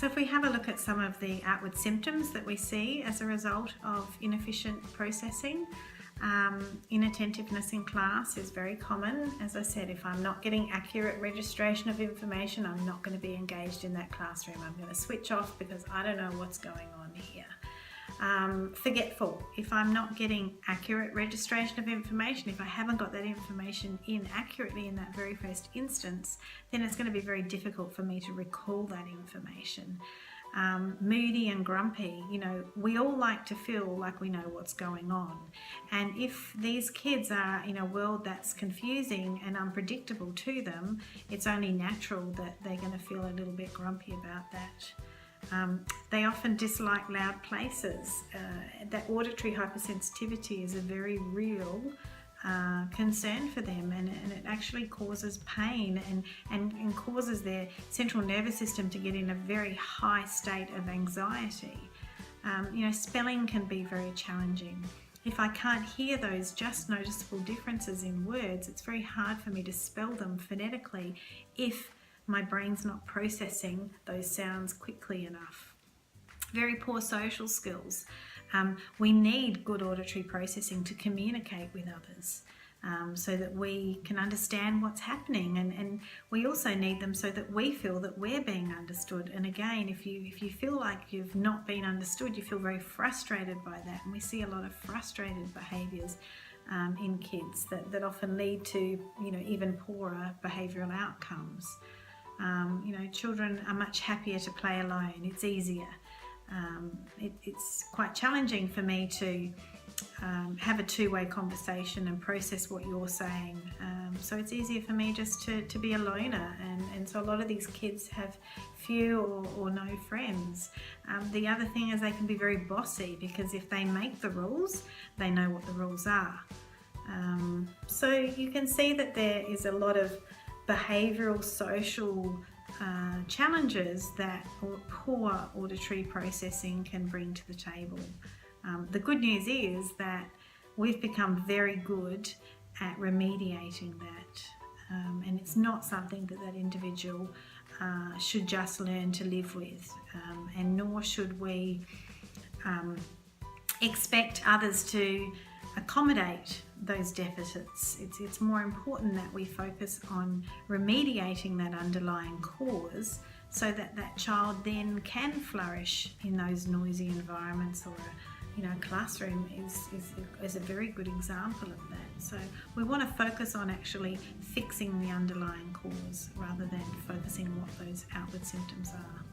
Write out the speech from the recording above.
So if we have a look at some of the outward symptoms that we see as a result of inefficient processing, inattentiveness in class is very common. As I said, if I'm not getting accurate registration of information, I'm not going to be engaged in that classroom. I'm going to switch off because I don't know what's going on here. Forgetful. If I'm not getting accurate registration of information, if I haven't got that information in accurately in that very first instance, then it's going to be very difficult for me to recall that information. Moody and grumpy, we all like to feel like we know what's going on. And if these kids are in a world that's confusing and unpredictable to them, it's only natural that they're going to feel a little bit grumpy about that. They often dislike loud places. That auditory hypersensitivity is a very real concern for them, and it actually causes pain and causes their central nervous system to get in a very high state of anxiety. Spelling can be very challenging. If I can't hear those just noticeable differences in words, it's very hard for me to spell them phonetically if my brain's not processing those sounds quickly enough. Very poor social skills. We need good auditory processing to communicate with others, so that we can understand what's happening, and we also need them so that we feel that we're being understood. And again, if you feel like you've not been understood, you feel very frustrated by that, and we see a lot of frustrated behaviours in kids that often lead to even poorer behavioural outcomes. Children are much happier to play alone. It's easier. It's quite challenging for me to have a two-way conversation and process what you're saying. So it's easier for me just to be a loner, and so a lot of these kids have few or no friends. The other thing is they can be very bossy, because if they make the rules, they know what the rules are. So you can see that there is a lot of behavioural, social challenges that poor auditory processing can bring to the table. The good news is that we've become very good at remediating that, and it's not something that individual should just learn to live with, and nor should we expect others to accommodate those deficits. It's more important that we focus on remediating that underlying cause, so that that child then can flourish in those noisy environments, or a classroom is a very good example of that. So we want to focus on actually fixing the underlying cause rather than focusing on what those outward symptoms are.